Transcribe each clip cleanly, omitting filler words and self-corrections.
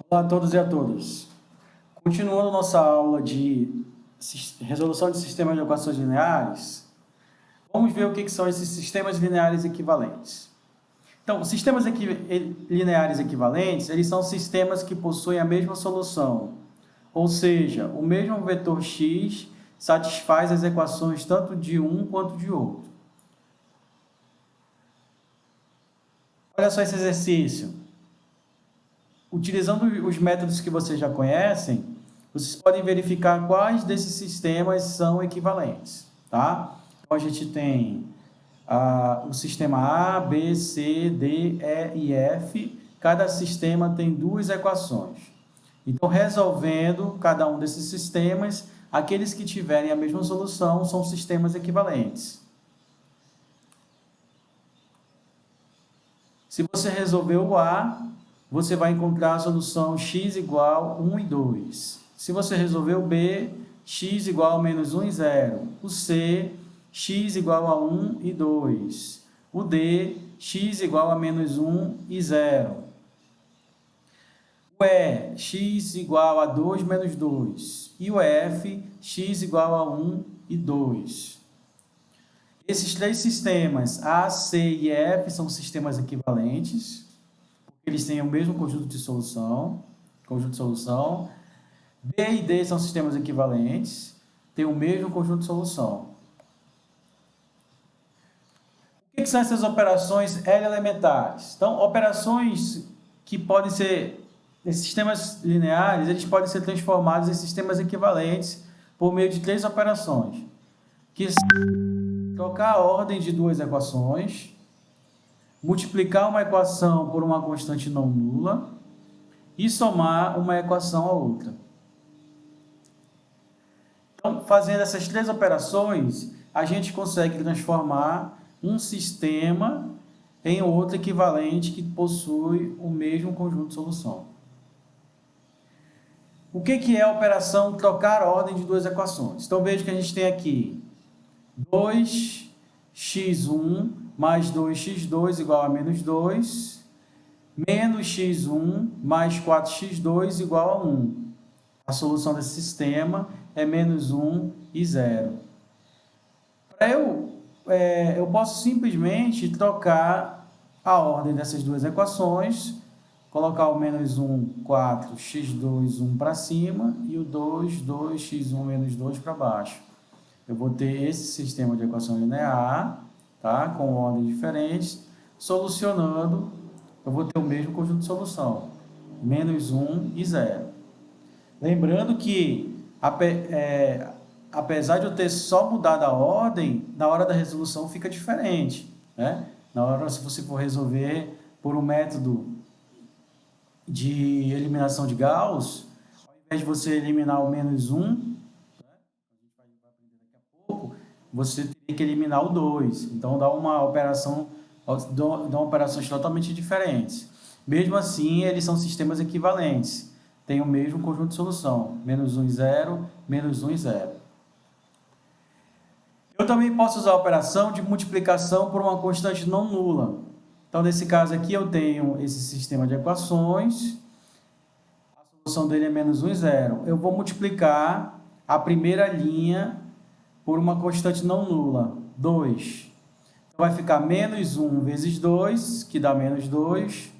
Olá a todos e a todas. Continuando nossa aula de resolução de sistemas de equações lineares, vamos ver o que são esses sistemas lineares equivalentes. Então, sistemas lineares equivalentes, eles são sistemas que possuem a mesma solução, ou seja, o mesmo vetor x satisfaz as equações tanto de um quanto de outro. Olha só esse exercício. Utilizando os métodos que vocês já conhecem, vocês podem verificar quais desses sistemas são equivalentes, tá? Então, a gente tem o sistema A, B, C, D, E e F. Cada sistema tem duas equações. Então, resolvendo cada um desses sistemas, aqueles que tiverem a mesma solução são sistemas equivalentes. Se você resolver o A, você vai encontrar a solução x igual 1 e 2. Se você resolver o B, x igual a menos 1 e 0. O C, x igual a 1 e 2. O D, x igual a menos 1 e 0. O E, x igual a 2 menos 2. E o F, x igual a 1 e 2. Esses três sistemas, A, C e F, são sistemas equivalentes, porque eles têm o mesmo conjunto de solução. B e D são sistemas equivalentes, têm o mesmo conjunto de solução. O que são essas operações L elementares? Então, operações que podem ser, esses sistemas lineares, eles podem ser transformados em sistemas equivalentes por meio de três operações, que são trocar a ordem de duas equações, multiplicar uma equação por uma constante não nula e somar uma equação a outra. Então, fazendo essas três operações, a gente consegue transformar um sistema em outro equivalente que possui o mesmo conjunto de solução. O que é a operação trocar a ordem de duas equações? Então, veja que a gente tem aqui 2x1 mais 2x2 igual a menos 2, menos x1 mais 4x2 igual a 1. A solução desse sistema é menos 1 e 0. Eu posso simplesmente trocar a ordem dessas duas equações, colocar o menos 1, 4, x2, 1 para cima e o 2, 2x1 menos 2 para baixo. Eu vou ter esse sistema de equação linear, tá? Com ordens diferentes. Solucionando, eu vou ter o mesmo conjunto de solução, menos 1 e 0. Lembrando que, apesar de eu ter só mudado a ordem, na hora da resolução fica diferente, né? Na hora, se você for resolver por um método de eliminação de Gauss, ao invés de você eliminar o menos 1, você tem que eliminar o 2. Então, dá operações totalmente diferentes. Mesmo assim, eles são sistemas equivalentes. Tem o mesmo conjunto de solução. Menos 1 e 0, menos 1 e 0. Eu também posso usar a operação de multiplicação por uma constante não nula. Então, nesse caso aqui, eu tenho esse sistema de equações. A solução dele é menos 1 e 0. Eu vou multiplicar a primeira linha por uma constante não nula, 2. Então, vai ficar menos 1 vezes 2, que dá menos 2.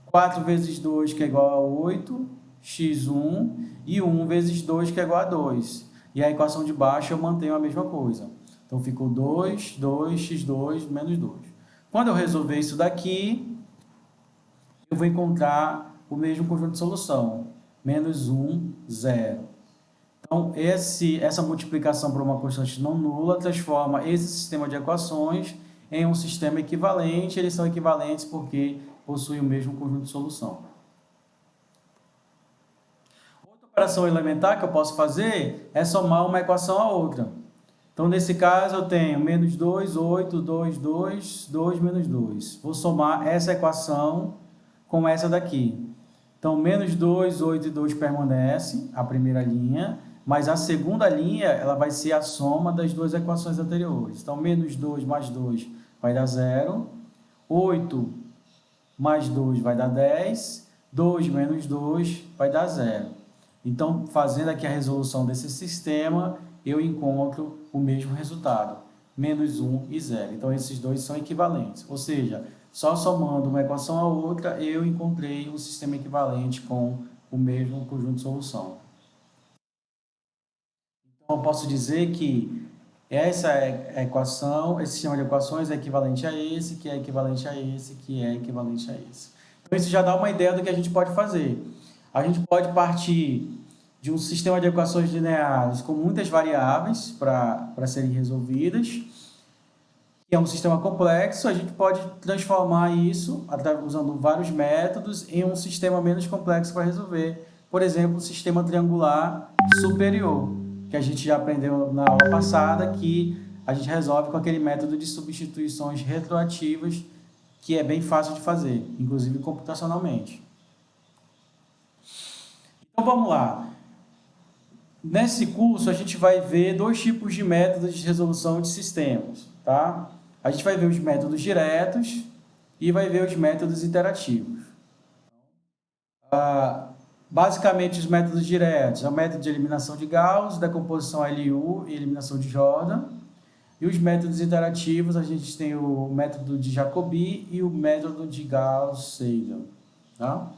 4 vezes 2, que é igual a 8. x1. E 1 vezes 2, que é igual a 2. E a equação de baixo eu mantenho a mesma coisa. Então, ficou 2, 2, x2, menos 2. Quando eu resolver isso daqui, eu vou encontrar o mesmo conjunto de solução. Menos 1, 0. Então, essa multiplicação por uma constante não nula transforma esse sistema de equações em um sistema equivalente. Eles são equivalentes porque possuem o mesmo conjunto de solução. Outra operação elementar que eu posso fazer é somar uma equação a outra. Então, nesse caso, eu tenho menos 2, 8, 2, 2, 2, menos 2. Vou somar essa equação com essa daqui. Então, menos 2, 8 e 2 permanece, a primeira linha, mas a segunda linha ela vai ser a soma das duas equações anteriores. Então, menos 2 mais 2 vai dar 0, 8 mais 2 vai dar 10, 2 menos 2 vai dar 0. Então, fazendo aqui a resolução desse sistema, eu encontro o mesmo resultado, menos 1 e 0. Então, esses dois são equivalentes. Ou seja, só somando uma equação a outra, eu encontrei um sistema equivalente com o mesmo conjunto de solução. Então, eu posso dizer que essa equação, esse sistema de equações é equivalente a esse, que é equivalente a esse, que é equivalente a esse. Então, isso já dá uma ideia do que a gente pode fazer. A gente pode partir de um sistema de equações lineares com muitas variáveis para serem resolvidas, que é um sistema complexo. A gente pode transformar isso, usando vários métodos, em um sistema menos complexo para resolver. Por exemplo, o sistema triangular superior, que a gente já aprendeu na aula passada, que a gente resolve com aquele método de substituições retroativas, que é bem fácil de fazer, inclusive computacionalmente. Então, vamos lá. Nesse curso, a gente vai ver dois tipos de métodos de resolução de sistemas, tá? A gente vai ver os métodos diretos e vai ver os métodos iterativos. Basicamente, os métodos diretos é o método de eliminação de Gauss, decomposição LU e eliminação de Jordan. E os métodos iterativos, a gente tem o método de Jacobi e o método de Gauss-Seidel, tá?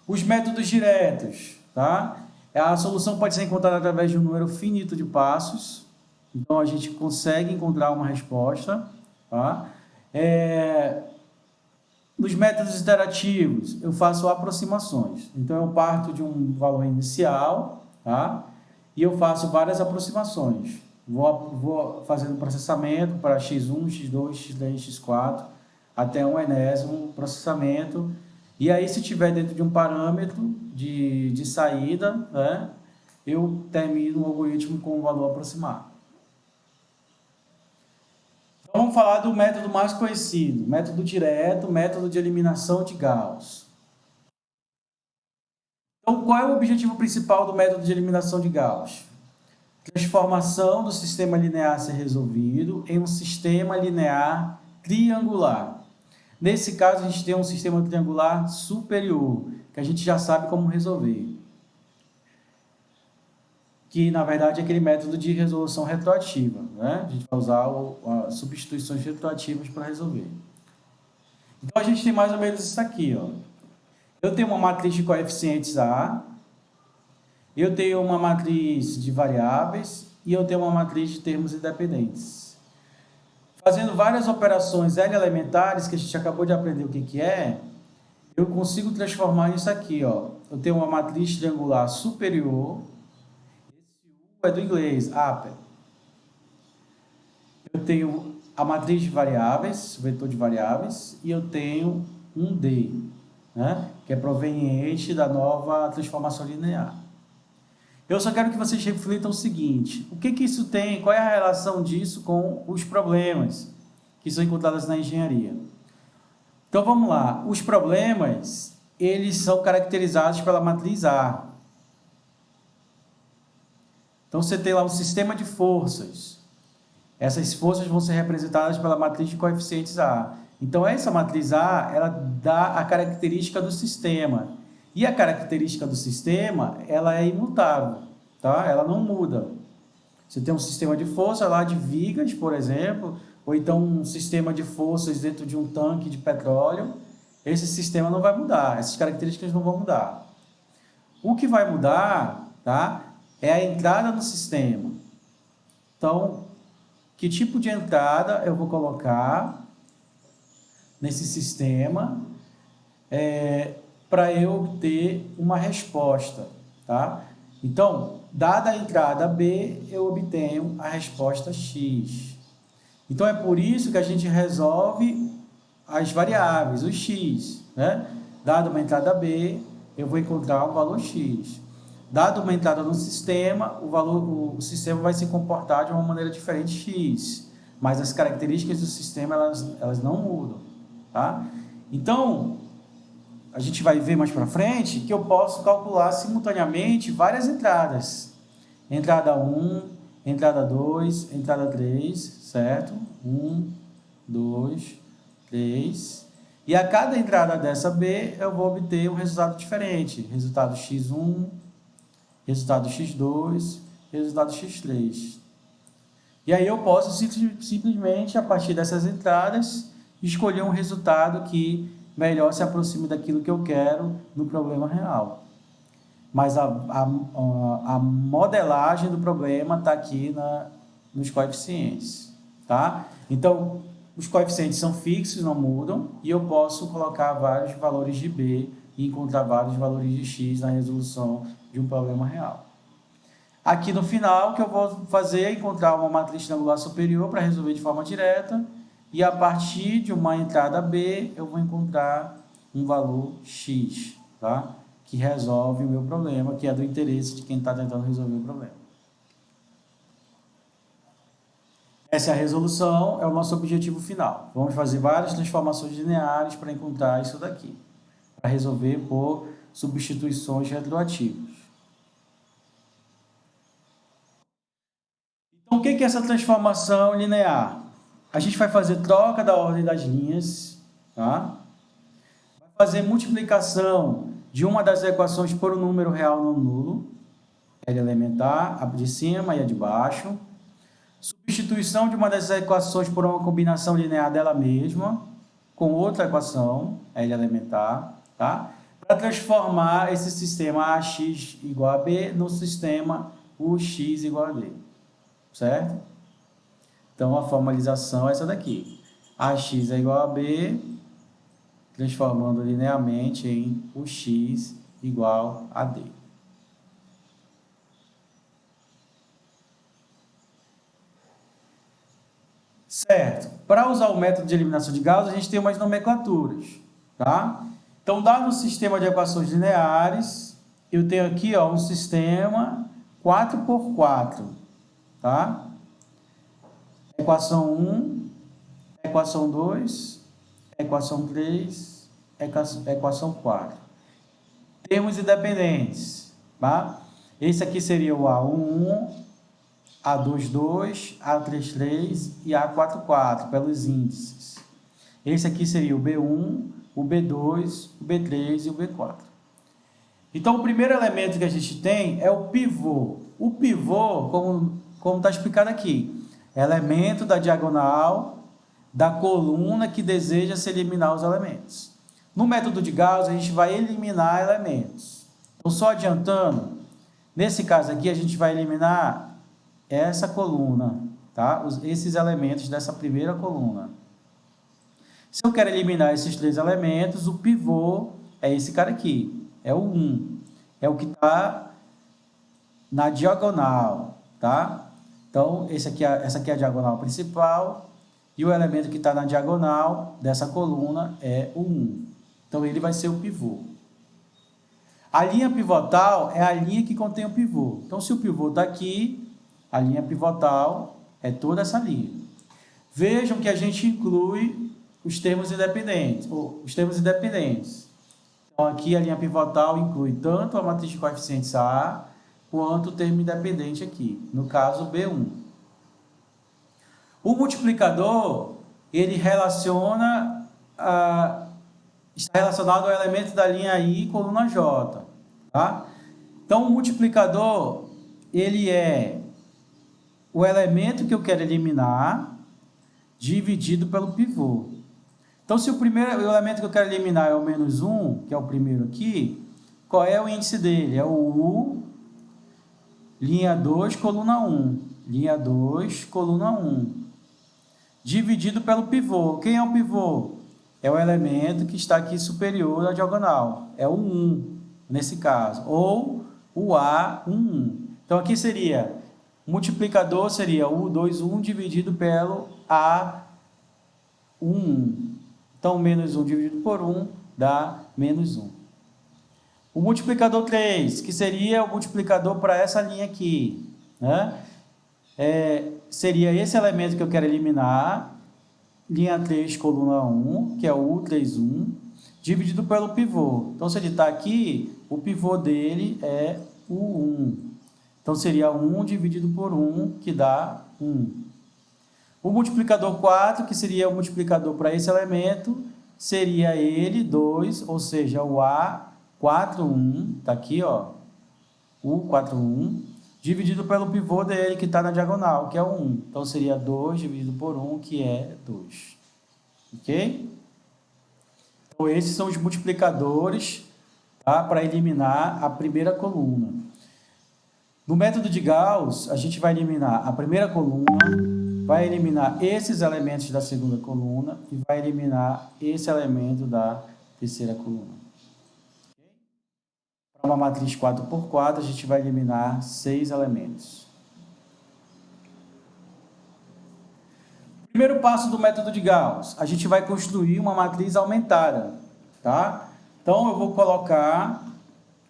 Os métodos diretos, tá? A solução pode ser encontrada através de um número finito de passos. Então, a gente consegue encontrar uma resposta, tá? Nos métodos iterativos, eu faço aproximações. Então, eu parto de um valor inicial, tá? E eu faço várias aproximações. Vou fazendo processamento para x1, x2, x3, x4, até um enésimo processamento. E aí, se tiver dentro de um parâmetro de saída, né, eu termino o algoritmo com um valor aproximado. Então, vamos falar do método mais conhecido, método direto, método de eliminação de Gauss. Então, qual é o objetivo principal do método de eliminação de Gauss? Transformação do sistema linear a ser resolvido em um sistema linear triangular. Nesse caso, a gente tem um sistema triangular superior, que a gente já sabe como resolver. Que, na verdade, é aquele método de resolução retroativa, né? A gente vai usar as substituições retroativas para resolver. Então, a gente tem mais ou menos isso aqui, ó. Eu tenho uma matriz de coeficientes A, eu tenho uma matriz de variáveis e eu tenho uma matriz de termos independentes. Fazendo várias operações L elementares, que a gente acabou de aprender o que é, eu consigo transformar isso aqui, ó. Eu tenho uma matriz triangular superior, esse U é do inglês, upper. Eu tenho a matriz de variáveis, o vetor de variáveis, e eu tenho um D, né, que é proveniente da nova transformação linear. Eu só quero que vocês reflitam o seguinte: o que isso tem, qual é a relação disso com os problemas que são encontrados na engenharia? Então, vamos lá. Os problemas, eles são caracterizados pela matriz A. Então, você tem lá um sistema de forças. Essas forças vão ser representadas pela matriz de coeficientes A. Então, essa matriz A, ela dá a característica do sistema. E a característica do sistema, ela é imutável, tá? Ela não muda. Você tem um sistema de força lá de vigas, por exemplo, ou então um sistema de forças dentro de um tanque de petróleo. Esse sistema não vai mudar, essas características não vão mudar. O que vai mudar, tá, é a entrada no sistema. Então, que tipo de entrada eu vou colocar nesse sistema para eu obter uma resposta, tá? Então, dada a entrada B, eu obtenho a resposta X. Então, é por isso que a gente resolve as variáveis, o X, né? Dada uma entrada B, eu vou encontrar o valor X. Dada uma entrada no sistema, o sistema vai se comportar de uma maneira diferente X, mas as características do sistema, elas não mudam, tá? Então, a gente vai ver mais para frente que eu posso calcular simultaneamente várias entradas. Entrada 1, entrada 2, entrada 3, certo? 1, 2, 3. E a cada entrada dessa B, eu vou obter um resultado diferente. Resultado x1, resultado x2, resultado x3. E aí eu posso simplesmente, a partir dessas entradas, escolher um resultado que melhor se aproxime daquilo que eu quero no problema real. Mas a modelagem do problema está aqui nos coeficientes. Tá? Então, os coeficientes são fixos, não mudam, e eu posso colocar vários valores de B e encontrar vários valores de X na resolução de um problema real. Aqui no final, o que eu vou fazer é encontrar uma matriz triangular superior para resolver de forma direta, e a partir de uma entrada B, eu vou encontrar um valor X, tá? Que resolve o meu problema, que é do interesse de quem está tentando resolver o problema. Essa é a resolução, é o nosso objetivo final. Vamos fazer várias transformações lineares para encontrar isso daqui, para resolver por substituições retroativas. Então, o que é essa transformação linear? A gente vai fazer troca da ordem das linhas, tá? Vai fazer multiplicação de uma das equações por um número real não nulo, L elementar, a de cima e a de baixo. Substituição de uma das equações por uma combinação linear dela mesma, com outra equação, L elementar, tá? Para transformar esse sistema AX igual a B no sistema UX igual a D. Certo? Então, a formalização é essa daqui. AX é igual a B, transformando linearmente em UX igual a D. Certo. Para usar o método de eliminação de Gauss, a gente tem umas nomenclaturas. Tá? Então, dado um sistema de equações lineares, eu tenho aqui ó, um sistema 4x4. Tá? Equação 1, equação 2, equação 3, equação 4. Termos independentes. Tá? Esse aqui seria o A11, A22, A33 e A44, pelos índices. Esse aqui seria o B1, o B2, o B3 e o B4. Então, o primeiro elemento que a gente tem é o pivô. O pivô, como está explicado aqui, é elemento da diagonal da coluna que deseja se eliminar os elementos. No método de Gauss, a gente vai eliminar elementos. Então, só adiantando, nesse caso aqui, a gente vai eliminar essa coluna, tá? Esses elementos dessa primeira coluna. Se eu quero eliminar esses três elementos, o pivô é esse cara aqui, é o 1. É o que está na diagonal, tá? Então, essa aqui é a diagonal principal, e o elemento que está na diagonal dessa coluna é o 1. Então, ele vai ser o pivô. A linha pivotal é a linha que contém o pivô. Então, se o pivô está aqui, a linha pivotal é toda essa linha. Vejam que a gente inclui os termos independentes. Então, aqui a linha pivotal inclui tanto a matriz de coeficientes A, quanto o termo independente aqui, no caso B1. O multiplicador, ele está relacionado ao elemento da linha I, coluna J. Tá? Então, o multiplicador, ele é o elemento que eu quero eliminar, dividido pelo pivô. Então, se o elemento que eu quero eliminar é o menos 1, que é o primeiro aqui, qual é o índice dele? É o U, linha 2, coluna 1. Linha 2, coluna 1. Dividido pelo pivô. Quem é o pivô? É o elemento que está aqui superior à diagonal. É o 1, nesse caso. Ou o A11. Então, aqui seria, multiplicador seria o U21 dividido pelo A11. Então, menos 1 dividido por 1 dá menos 1. O multiplicador 3, que seria o multiplicador para essa linha aqui, né? Seria esse elemento que eu quero eliminar, linha 3, coluna 1, que é o U31, dividido pelo pivô. Então, se ele está aqui, o pivô dele é o 1. Então, seria 1 dividido por 1, que dá 1. O multiplicador 4, que seria o multiplicador para esse elemento, seria ele 2, ou seja, o A41, está aqui, ó, U41, dividido pelo pivô dele, que está na diagonal, que é o 1. Então, seria 2 dividido por 1, que é 2. Ok? Então, esses são os multiplicadores, tá, para eliminar a primeira coluna. No método de Gauss, a gente vai eliminar a primeira coluna, vai eliminar esses elementos da segunda coluna e vai eliminar esse elemento da terceira coluna. Para uma matriz 4x4, a gente vai eliminar 6 elementos. Primeiro passo do método de Gauss, a gente vai construir uma matriz aumentada, tá? Então, eu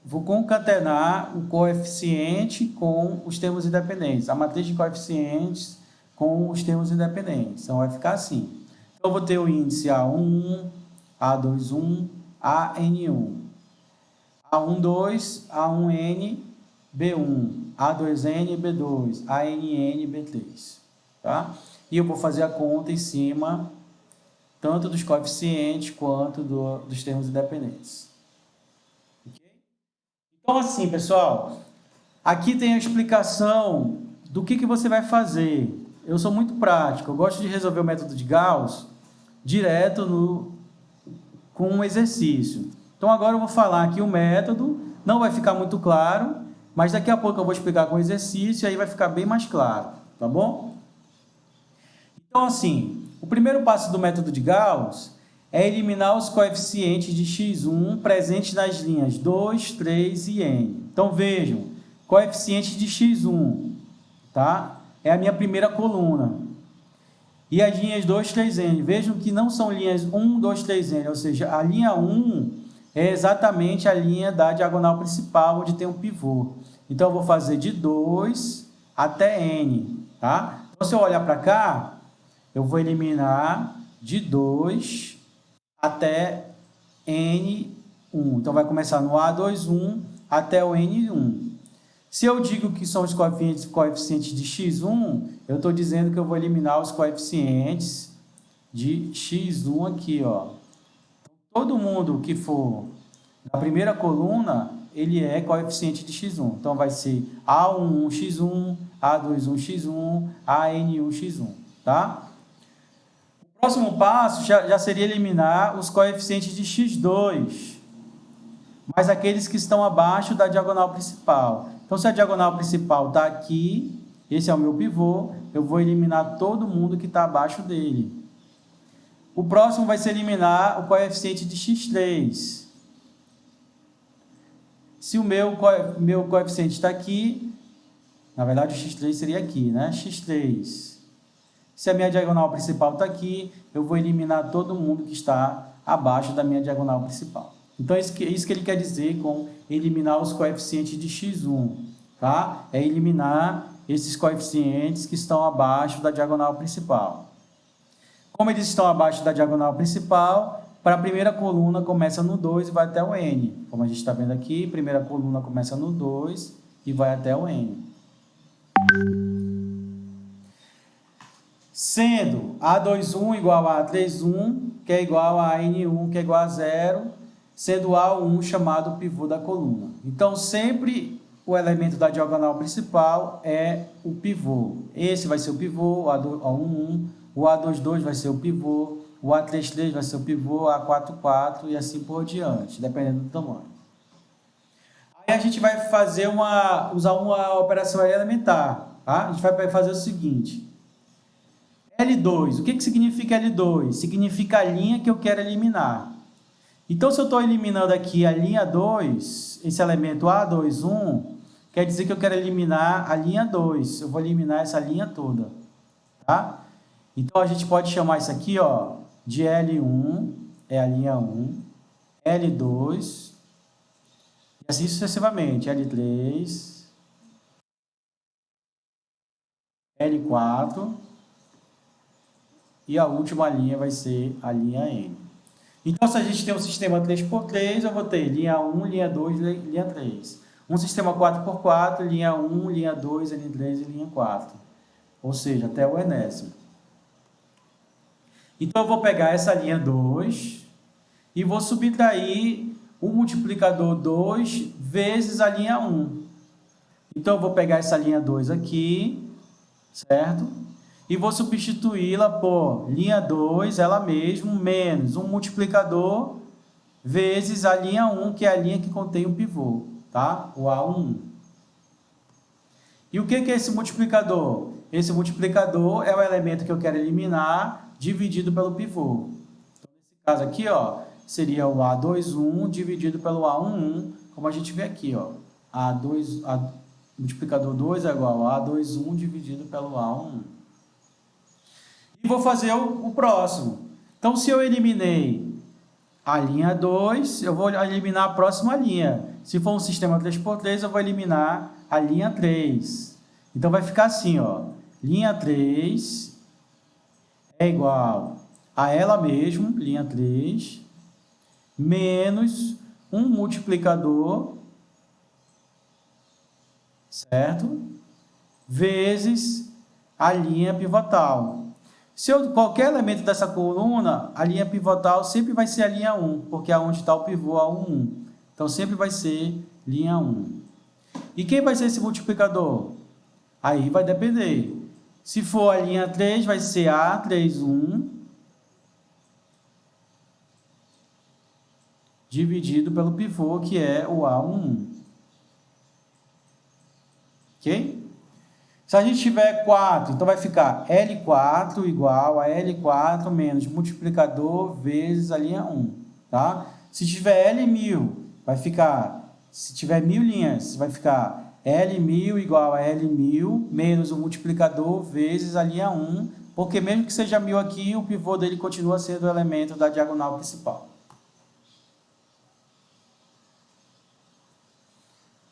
vou concatenar o coeficiente com os termos independentes, a matriz de coeficientes com os termos independentes. Então, vai ficar assim. Então, eu vou ter o índice A11, A21, AN1, A12, A1N, B1, A2N, B2, ANN, B3, tá? E eu vou fazer a conta em cima tanto dos coeficientes quanto dos termos independentes. Okay? Então, assim, pessoal, aqui tem a explicação do que você vai fazer. Eu sou muito prático, eu gosto de resolver o método de Gauss direto com um exercício. Então, agora eu vou falar aqui o método, não vai ficar muito claro, mas daqui a pouco eu vou explicar com exercício e aí vai ficar bem mais claro, tá bom? Então, assim, o primeiro passo do método de Gauss é eliminar os coeficientes de x1 presentes nas linhas 2, 3 e n. Então, vejam, coeficiente de x1, tá? É a minha primeira coluna. E as linhas 2, 3, n. Vejam que não são linhas 1, 2, 3, n, ou seja, a linha 1 é exatamente a linha da diagonal principal, onde tem um pivô. Então, eu vou fazer de 2 até n, tá? Então, se eu olhar para cá, eu vou eliminar de 2 até N1. Então, vai começar no A21 até o N1. Se eu digo que são os coeficientes de x1, eu estou dizendo que eu vou eliminar os coeficientes de x1 aqui, ó. Todo mundo que for da primeira coluna, ele é coeficiente de x1. Então, vai ser A11x1, A21x1, AN1x1, tá? O próximo passo já seria eliminar os coeficientes de x2, mas aqueles que estão abaixo da diagonal principal. Então, se a diagonal principal está aqui, esse é o meu pivô, eu vou eliminar todo mundo que está abaixo dele. O próximo vai ser eliminar o coeficiente de x3. Se o meu coeficiente está aqui, na verdade o x3 seria aqui, né? x3. Se a minha diagonal principal está aqui, eu vou eliminar todo mundo que está abaixo da minha diagonal principal. Então, é isso que ele quer dizer com eliminar os coeficientes de x1, tá? É eliminar esses coeficientes que estão abaixo da diagonal principal. Como eles estão abaixo da diagonal principal, para a primeira coluna começa no 2 e vai até o n. Como a gente está vendo aqui, a primeira coluna começa no 2 e vai até o n. Sendo A21 igual a A31, que é igual a N1, que é igual a 0, sendo A1 chamado pivô da coluna. Então, sempre o elemento da diagonal principal é o pivô. Esse vai ser o pivô, o A11, o A22 vai ser o pivô, o A33 vai ser o pivô, o A44 e assim por diante, dependendo do tamanho. Aí a gente vai usar uma operação elementar, tá? A gente vai fazer o seguinte. L2, o que significa L2? Significa a linha que eu quero eliminar. Então, se eu estou eliminando aqui a linha 2, esse elemento A21, quer dizer que eu quero eliminar a linha 2. Eu vou eliminar essa linha toda, tá? Então, a gente pode chamar isso aqui, ó, de L1, é a linha 1, L2, e assim sucessivamente, L3, L4, e a última linha vai ser a linha N. Então, se a gente tem um sistema 3x3, eu vou ter linha 1, linha 2, linha 3. Um sistema 4x4, linha 1, linha 2, linha 3 e linha 4. Ou seja, até o enésimo. Então, eu vou pegar essa linha 2, e vou subtrair o multiplicador 2 vezes a linha 1. Então, eu vou pegar essa linha 2 aqui, certo? E vou substituí-la por linha 2, ela mesma, menos um multiplicador vezes a linha 1, que é a linha que contém o pivô, tá? O A11. E o que é esse multiplicador? Esse multiplicador é o elemento que eu quero eliminar, dividido pelo pivô. Então, nesse caso aqui, ó, seria o A21 dividido pelo A11, como a gente vê aqui, ó. Multiplicador 2 é igual a A21 dividido pelo A11. E vou fazer o próximo. Então, se eu eliminei a linha 2, eu vou eliminar a próxima linha. Se for um sistema 3x3, eu vou eliminar a linha 3. Então, vai ficar assim, ó. Linha 3 é igual a ela mesmo, linha 3, menos um multiplicador, certo? Vezes a linha pivotal. Se qualquer elemento dessa coluna, a linha pivotal sempre vai ser a linha 1, porque é onde está o pivô A11. Então, sempre vai ser linha 1. E quem vai ser esse multiplicador? Aí vai depender. Se for a linha 3, vai ser A31 dividido pelo pivô, que é o A11. Ok? Se a gente tiver 4, então vai ficar L4 igual a L4 menos multiplicador vezes a linha 1, tá? Se tiver L1000, vai ficar, se tiver 1000 linhas, vai ficar L1000 igual a L1000 menos o multiplicador vezes a linha 1, porque mesmo que seja 1000 aqui, o pivô dele continua sendo o elemento da diagonal principal.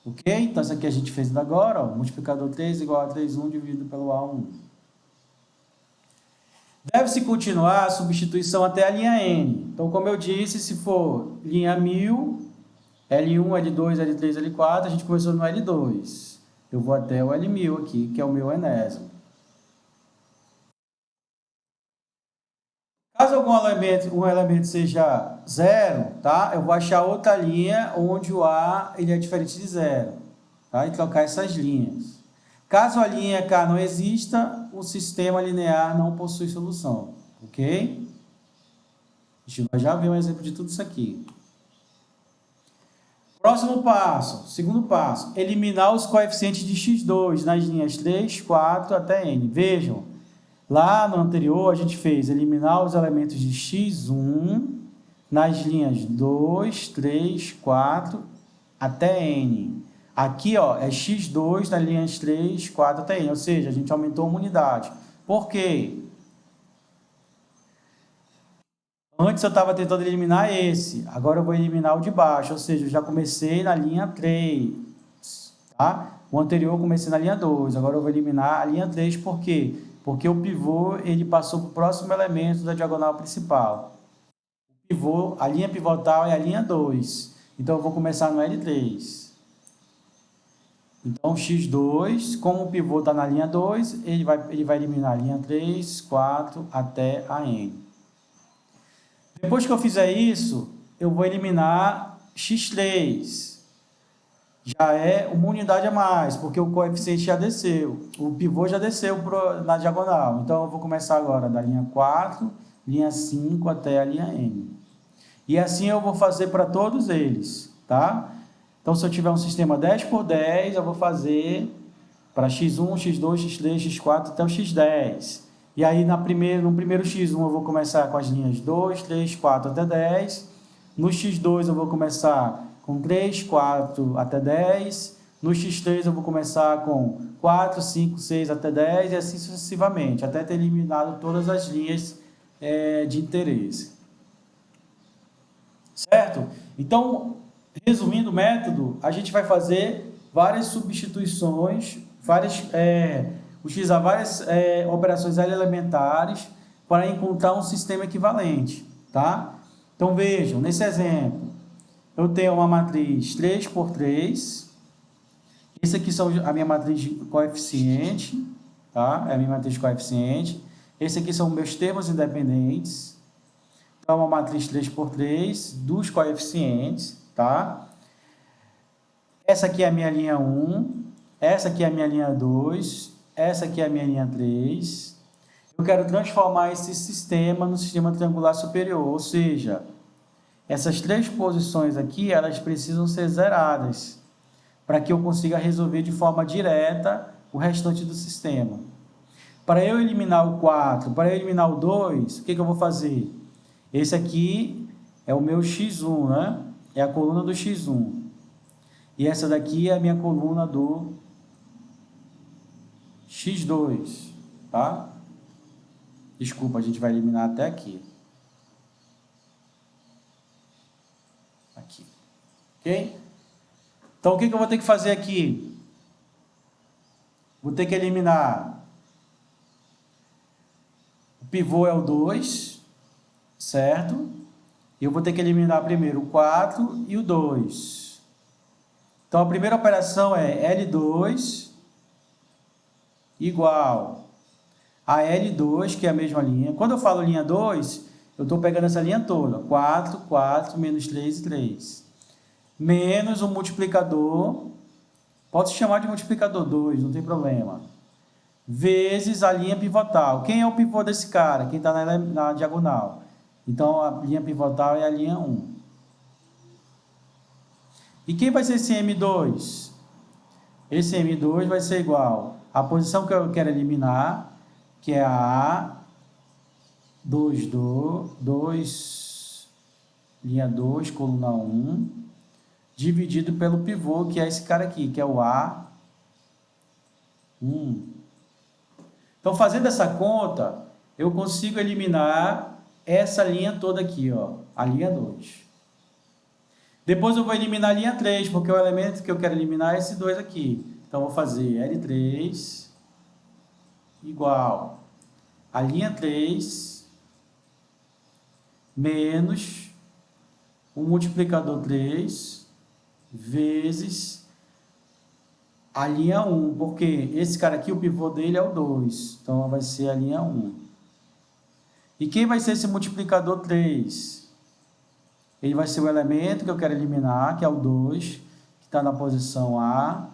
Ok? Então, isso aqui a gente fez agora, ó, multiplicador 3 igual a 3,1 dividido pelo A1. Deve-se continuar a substituição até a linha N. Então, como eu disse, se for linha 1000, L1, L2, L3, L4, a gente começou no L2. Eu vou até o L1000 aqui, que é o meu enésimo. Caso um elemento seja zero, tá? Eu vou achar outra linha onde o A ele é diferente de zero, tá? E trocar essas linhas. Caso a linha K não exista, o sistema linear não possui solução, ok? A gente vai já ver um exemplo de tudo isso aqui. Próximo passo, segundo passo, eliminar os coeficientes de x2 nas linhas 3, 4 até n. Vejam, lá no anterior, a gente fez eliminar os elementos de x1 nas linhas 2, 3, 4 até n. Aqui, ó, é x2 nas linhas 3, 4 até n, ou seja, a gente aumentou uma unidade. Por quê? Antes eu estava tentando eliminar esse, agora eu vou eliminar o de baixo, ou seja, eu já comecei na linha 3, tá? O anterior eu comecei na linha 2, agora eu vou eliminar a linha 3, por quê? Porque o pivô, ele passou para o próximo elemento da diagonal principal. O pivô, a linha pivotal é a linha 2, então eu vou começar no L3. Então, x2, como o pivô está na linha 2, ele vai eliminar a linha 3, 4 até a n. Depois que eu fizer isso, eu vou eliminar x3. Já é uma unidade a mais, porque o coeficiente já desceu. O pivô já desceu na diagonal. Então, eu vou começar agora da linha 4, linha 5 até a linha n. E assim eu vou fazer para todos eles, tá? Então, se eu tiver um sistema 10 por 10, eu vou fazer para x1, x2, x3, x4 até o x10. E aí, no primeiro x1, eu vou começar com as linhas 2, 3, 4 até 10. No x2, eu vou começar com 3, 4 até 10. No x3, eu vou começar com 4, 5, 6 até 10 e assim sucessivamente, até ter eliminado todas as linhas de interesse. Certo? Então, resumindo o método, a gente vai fazer várias substituições, utilizar várias operações elementares para encontrar um sistema equivalente, tá? Então, vejam, nesse exemplo, eu tenho uma matriz 3 por 3, esse aqui são a minha matriz de coeficiente, tá? É a minha matriz de coeficiente. Esse aqui são meus termos independentes. É uma matriz 3 por 3 dos coeficientes, tá? Essa aqui é a minha linha 1, essa aqui é a minha linha 2, essa aqui é a minha linha 3. Eu quero transformar esse sistema no sistema triangular superior, ou seja, essas três posições aqui, elas precisam ser zeradas, para que eu consiga resolver de forma direta o restante do sistema. Para eu eliminar o 4, para eu eliminar o 2, o que eu vou fazer? Esse aqui é o meu x1, né? É a coluna do x1. E essa daqui é a minha coluna do x2, tá? Desculpa, a gente vai eliminar até aqui. Aqui. Ok? Então, o que eu vou ter que fazer aqui? Vou ter que eliminar. O pivô é o 2, certo? Eu vou ter que eliminar primeiro o 4 e o 2. Então, a primeira operação é L2 igual a L2, que é a mesma linha. Quando eu falo linha 2, eu estou pegando essa linha toda. 4, 4, menos 3 e 3. Menos o multiplicador, pode se chamar de multiplicador 2, não tem problema. Vezes a linha pivotal. Quem é o pivô desse cara? Quem está na diagonal. Então, a linha pivotal é a linha 1. E quem vai ser esse M2? Esse M2 vai ser igual à posição que eu quero eliminar, que é a A2, 2, linha 2, coluna 1, dividido pelo pivô, que é esse cara aqui, que é o A1. Então, fazendo essa conta, eu consigo eliminar essa linha toda aqui, ó, a linha 2. Depois eu vou eliminar a linha 3, porque o elemento que eu quero eliminar é esse 2 aqui. Então, eu vou fazer L3 igual a linha 3 menos o multiplicador 3 vezes a linha 1, porque esse cara aqui, o pivô dele é o 2, então vai ser a linha 1. E quem vai ser esse multiplicador 3? Ele vai ser o elemento que eu quero eliminar, que é o 2, que está na posição A,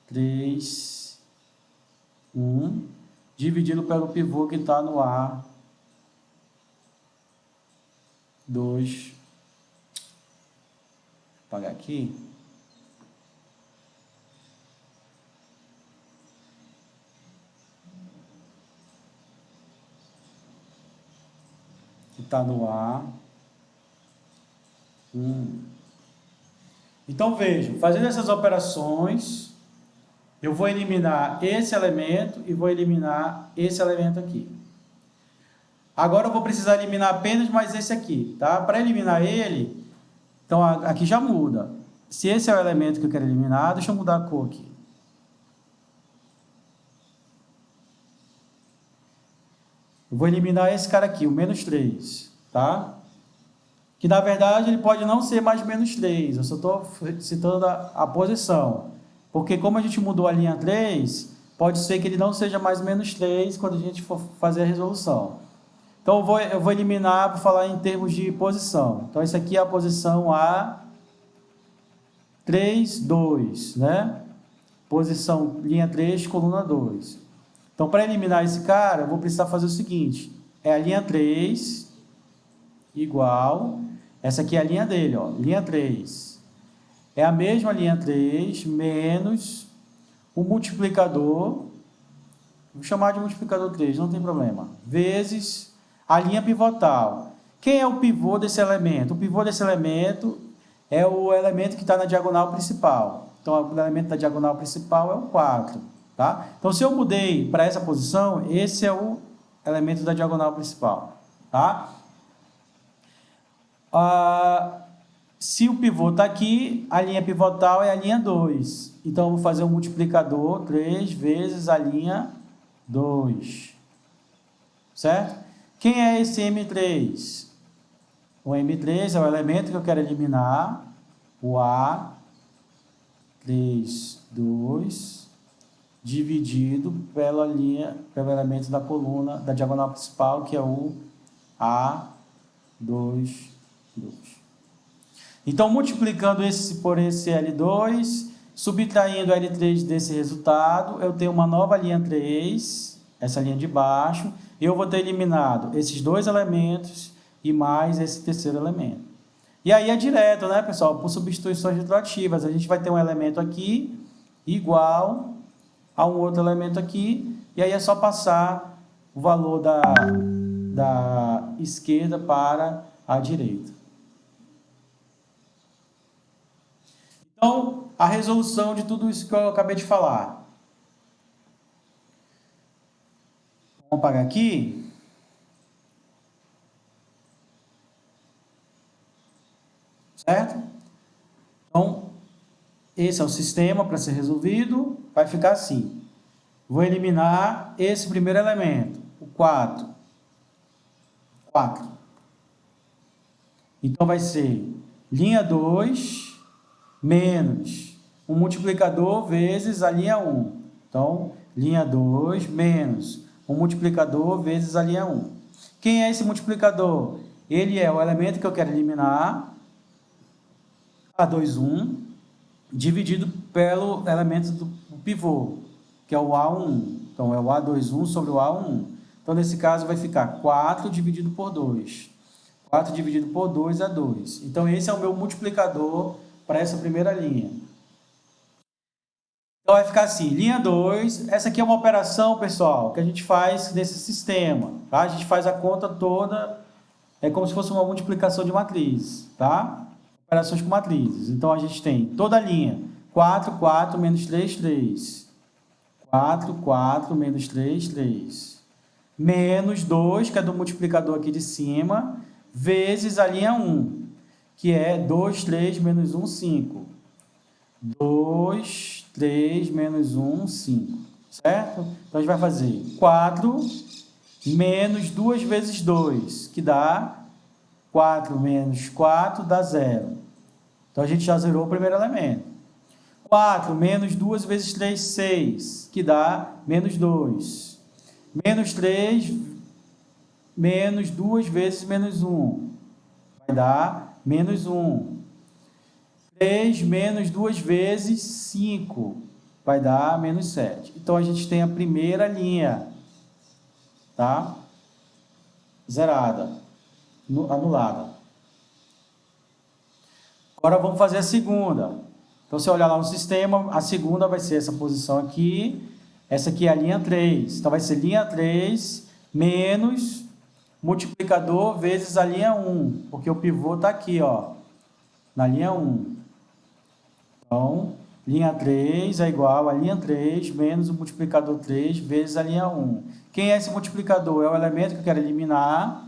3, 1, dividido pelo pivô que está no A, 2. Vou apagar aqui. Que está no A. Então, vejam, fazendo essas operações, eu vou eliminar esse elemento e vou eliminar esse elemento aqui. Agora eu vou precisar eliminar apenas mais esse aqui, tá? Para eliminar ele, então aqui já muda. Se esse é o elemento que eu quero eliminar, deixa eu mudar a cor aqui. Eu vou eliminar esse cara aqui, o menos 3, tá? Que na verdade ele pode não ser mais menos 3, eu só estou citando a posição. Porque como a gente mudou a linha 3, pode ser que ele não seja mais menos 3 quando a gente for fazer a resolução. Então eu vou eliminar para falar em termos de posição. Então essa aqui é a posição A3, 2, né? Posição linha 3, coluna 2. Então para eliminar esse cara, eu vou precisar fazer o seguinte, é a linha 3 igual, essa aqui é a linha dele, ó, linha 3. É a mesma linha 3 menos o multiplicador, vou chamar de multiplicador 3, não tem problema, vezes a linha pivotal. Quem é o pivô desse elemento? O pivô desse elemento é o elemento que está na diagonal principal. Então, o elemento da diagonal principal é o 4. Tá? Então, se eu mudei para essa posição, esse é o elemento da diagonal principal. Tá? Se o pivô está aqui, a linha pivotal é a linha 2. Então, eu vou fazer um multiplicador 3 vezes a linha 2. Certo? Quem é esse M3? O M3 é o elemento que eu quero eliminar, o A3, 2, dividido pelo elemento da coluna, da diagonal principal, que é o A2. 2, 2. Então, multiplicando esse por esse L2, subtraindo L3 desse resultado, eu tenho uma nova linha 3, essa linha de baixo, e eu vou ter eliminado esses dois elementos e mais esse terceiro elemento. E aí é direto, né, pessoal? Por substituições retroativas, a gente vai ter um elemento aqui igual a um outro elemento aqui, e aí é só passar o valor da esquerda para a direita. Então, a resolução de tudo isso que eu acabei de falar. Vamos apagar aqui. Certo? Então, esse é o sistema para ser resolvido. Vai ficar assim. Vou eliminar esse primeiro elemento, o 4. 4. Então, vai ser linha 2 menos um multiplicador vezes a linha 1. Então, linha 2 menos um multiplicador vezes a linha 1. Quem é esse multiplicador? Ele é o elemento que eu quero eliminar, A2, 1, dividido pelo elemento do pivô, que é o A1. Então, é o A2, 1 sobre o A1. Então, nesse caso, vai ficar 4 dividido por 2. 4 dividido por 2 é 2. Então, esse é o meu multiplicador para essa primeira linha. Então, vai ficar assim, linha 2. Essa aqui é uma operação, pessoal, que a gente faz nesse sistema. Tá? A gente faz a conta toda, é como se fosse uma multiplicação de matriz. Tá? Operações com matrizes. Então, a gente tem toda a linha. 4, 4, menos 3, 3. 4, 4, menos 3, 3. Menos 2, que é do multiplicador aqui de cima, vezes a linha 1, que é 2, 3, menos 1, 5. 2, 3, menos 1, 5. Certo? Então, a gente vai fazer 4 menos 2 vezes 2, que dá 4 menos 4 dá 0. Então, a gente já zerou o primeiro elemento. 4 menos 2 vezes 3, 6, que dá menos 2. Menos 3 menos 2 vezes menos 1, vai dar menos 1. 3 menos 2 vezes 5, vai dar menos 7. Então, a gente tem a primeira linha, tá? Zerada, anulada. Agora, vamos fazer a segunda. Então, se eu olhar lá no sistema, a segunda vai ser essa posição aqui. Essa aqui é a linha 3. Então, vai ser linha 3 menos multiplicador vezes a linha 1. Porque o pivô está aqui, ó, na linha 1. Então, linha 3 é igual a linha 3 menos o multiplicador 3 vezes a linha 1. Quem é esse multiplicador? É o elemento que eu quero eliminar,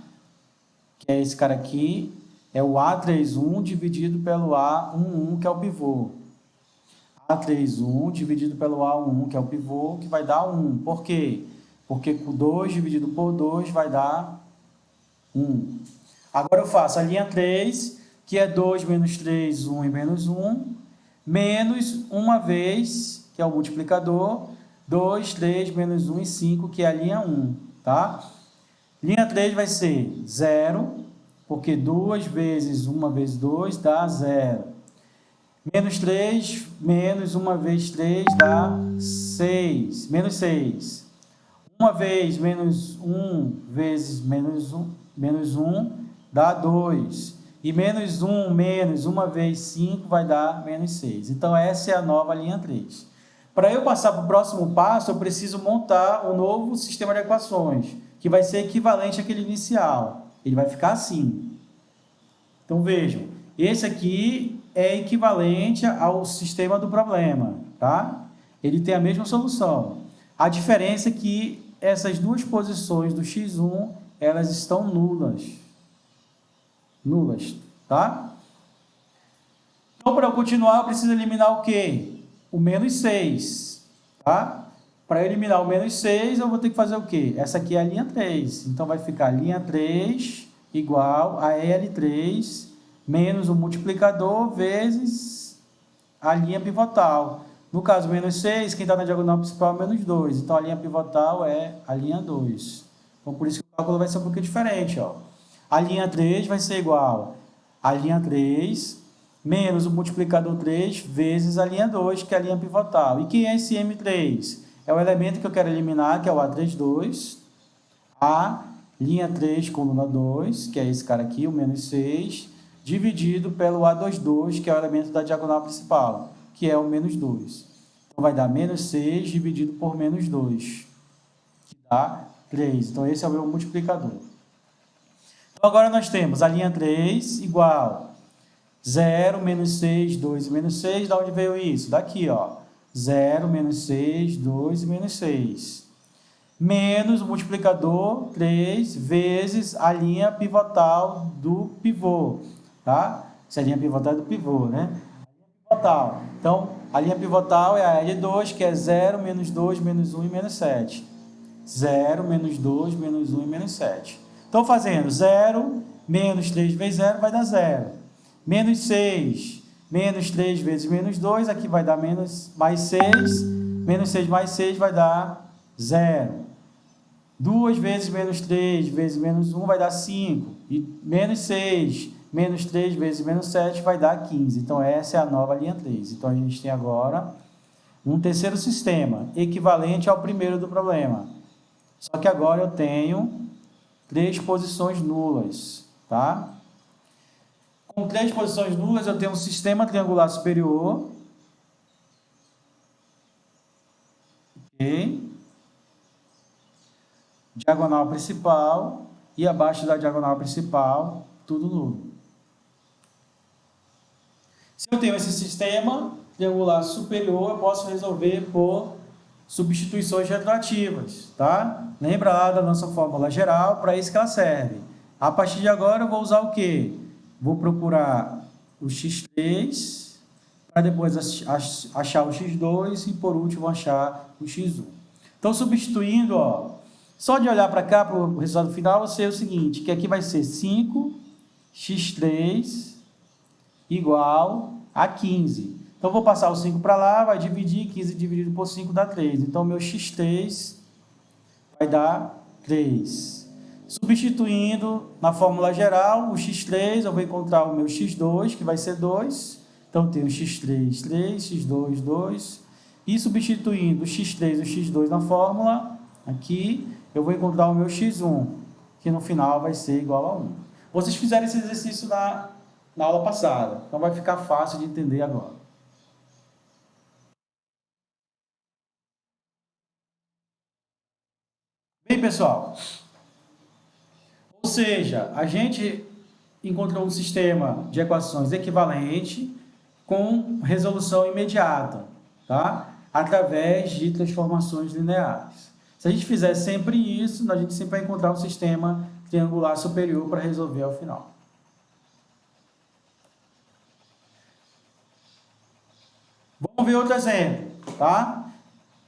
que é esse cara aqui. É o A31 dividido pelo A11, que é o pivô. A31 dividido pelo A11, que é o pivô, que vai dar 1. Por quê? Porque 2 dividido por 2 vai dar 1. Agora eu faço a linha 3, que é 2 menos 3, 1 e menos 1, menos uma vez, que é o multiplicador, 2, 3, menos 1 e 5, que é a linha 1. Tá? Linha 3 vai ser 0, porque 2 vezes 1 vezes 2 dá 0. Menos 3, menos 1 vezes 3 dá 6. Menos 6. 1 vez menos 1 vezes menos 1 dá 2. E menos 1 menos 1 vezes 5 vai dar menos 6. Então, essa é a nova linha 3. Para eu passar para o próximo passo, eu preciso montar um novo sistema de equações, que vai ser equivalente àquele inicial. Ele vai ficar assim. Então, vejam, esse aqui é equivalente ao sistema do problema, tá? Ele tem a mesma solução. A diferença é que essas duas posições do x1, elas estão nulas. Nulas, tá? Então, para eu continuar, eu preciso eliminar o quê? O menos 6, tá? Para eliminar o menos 6, eu vou ter que fazer o quê? Essa aqui é a linha 3. Então, vai ficar linha 3 igual a L3 menos o multiplicador vezes a linha pivotal. No caso, menos 6, quem está na diagonal principal é menos 2. Então, a linha pivotal é a linha 2. Então, por isso que o cálculo vai ser um pouquinho diferente, ó. A linha 3 vai ser igual a linha 3 menos o multiplicador 3 vezes a linha 2, que é a linha pivotal. E quem é esse M3? É o elemento que eu quero eliminar, que é o A32. A linha 3, coluna 2, que é esse cara aqui, o menos 6, dividido pelo A22, que é o elemento da diagonal principal, que é o menos 2. Então, vai dar menos 6 dividido por menos 2, que dá 3. Então, esse é o meu multiplicador. Então, agora nós temos a linha 3 igual 0, menos 6, 2 e menos 6. Da onde veio isso? Daqui, ó. 0, menos 6, 2 e menos 6. Menos o multiplicador 3 vezes a linha pivotal do pivô, tá? Essa é a linha pivotal do pivô, né? Pivotal. Então, a linha pivotal é a L2, que é 0, menos 2, menos 1 e menos 7. 0, menos 2, menos 1 e menos 7. Então, fazendo 0, menos 3 vezes 0 vai dar 0. Menos 6, menos 3 vezes menos 2, aqui vai dar menos mais 6. Menos 6 mais 6 vai dar 0. 2 vezes menos 3 vezes menos 1 vai dar 5. E menos 6 menos 3 vezes menos 7 vai dar 15. Então, essa é a nova linha 3. Então, a gente tem agora um terceiro sistema, equivalente ao primeiro do problema. Só que agora eu tenho 3 posições nulas, tá? Com 3 posições nulas, eu tenho um sistema triangular superior. Ok? Diagonal principal, e abaixo da diagonal principal, tudo nulo. Se eu tenho esse sistema triangular superior, eu posso resolver por substituições retroativas, tá? Lembra lá da nossa fórmula geral, para isso que ela serve. A partir de agora, eu vou usar o quê? Vou procurar o x3, para depois achar o x2 e, por último, achar o x1. Então, substituindo, ó, só de olhar para cá, para o resultado final, eu sei o seguinte, que aqui vai ser 5x3 igual a 15. Então, vou passar o 5 para lá, vai dividir, 15 dividido por 5 dá 3. Então, meu x3 vai dar 3. Substituindo na fórmula geral, o x3, eu vou encontrar o meu x2, que vai ser 2. Então, eu tenho x3, 3, x2, 2. E substituindo o x3 e o x2 na fórmula, aqui, eu vou encontrar o meu x1, que no final vai ser igual a 1. Vocês fizeram esse exercício na aula passada, então vai ficar fácil de entender agora. Bem, pessoal, ou seja, a gente encontrou um sistema de equações equivalente com resolução imediata, tá? Através de transformações lineares. Se a gente fizer sempre isso, a gente sempre vai encontrar um sistema triangular superior para resolver ao final. Vamos ver outro exemplo, tá?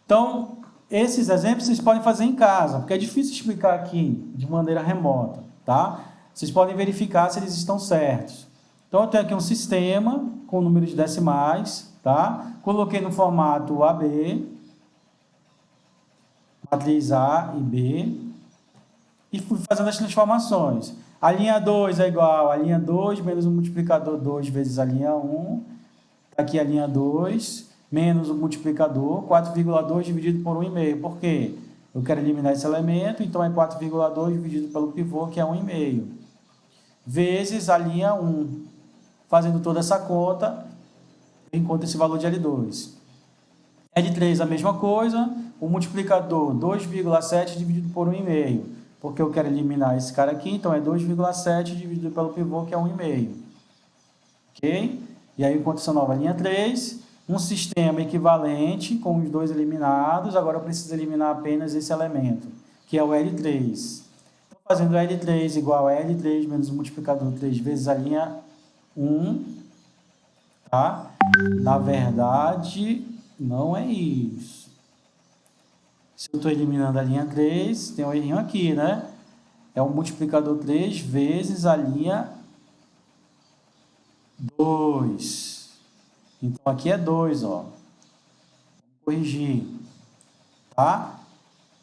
Então, esses exemplos vocês podem fazer em casa, porque é difícil explicar aqui de maneira remota, tá? Vocês podem verificar se eles estão certos. Então, eu tenho aqui um sistema com números decimais, tá? Coloquei no formato AB, matriz A e B, e fui fazendo as transformações. A linha 2 é igual a linha 2 menos o multiplicador 2 vezes a linha 1. Aqui a linha 2 menos o multiplicador, 4,2 dividido por 1,5. Por quê? Eu quero eliminar esse elemento, então é 4,2 dividido pelo pivô, que é 1,5. Vezes a linha 1. Fazendo toda essa conta, eu encontro esse valor de L2. L3 a mesma coisa, o multiplicador 2,7 dividido por 1,5. Porque eu quero eliminar esse cara aqui, então é 2,7 dividido pelo pivô, que é 1,5. Ok? E aí eu encontro essa nova linha 3, um sistema equivalente com os dois eliminados. Agora eu preciso eliminar apenas esse elemento, que é o L3. Então, fazendo L3 igual a L3 menos o multiplicador 3 vezes a linha 1, tá? Na verdade, não é isso. Se eu estou eliminando a linha 3, tem um errinho aqui, né? É o multiplicador 3 vezes a linha 2. Então, aqui é 2, ó. Vou corrigir, tá?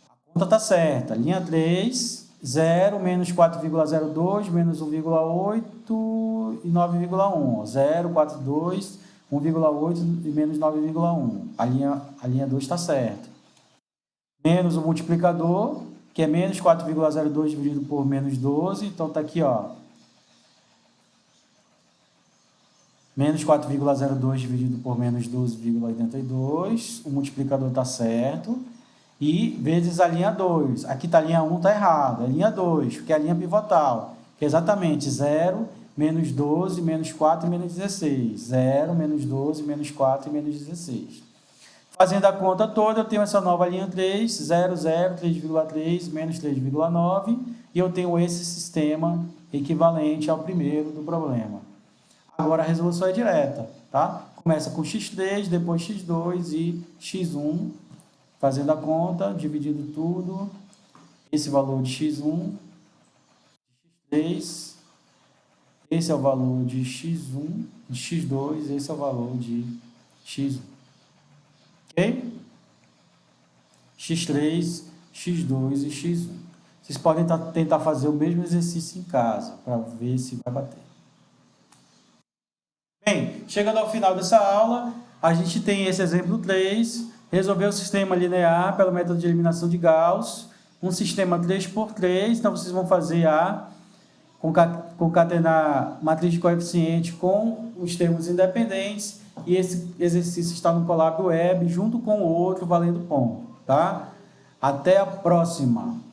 A conta está certa. Linha 3 0 menos 4,02 menos 1,8 e 9,1. 0, 4, 2, 1,8 e menos 9,1. A linha 2 está certa. Menos o multiplicador, que é menos 4,02 dividido por menos 12. Então, está aqui, ó. Menos 4,02 dividido por menos 12,82. O multiplicador está certo. E vezes a linha 2. Aqui está a linha 1, está errado. É a linha 2, que é a linha pivotal. Que é exatamente 0, menos 12, menos 4 e menos 16. 0, menos 12, menos 4 e menos 16. Fazendo a conta toda, eu tenho essa nova linha 3, 0, 0, 3,3, menos 3,9. E eu tenho esse sistema equivalente ao primeiro do problema. Agora a resolução é direta, tá? Começa com x3, depois x2 e x1. Fazendo a conta, dividindo tudo, esse valor de x1, x3, esse é o valor de x1, de x2, esse é o valor de x1. Ok? x3, x2 e x1. Vocês podem tentar fazer o mesmo exercício em casa, para ver se vai bater. Bem, chegando ao final dessa aula, a gente tem esse exemplo 3, resolver o sistema linear pelo método de eliminação de Gauss, um sistema 3×3, então vocês vão fazer concatenar matriz de coeficiente com os termos independentes, e esse exercício está no Colab Web, junto com o outro valendo ponto, tá? Até a próxima!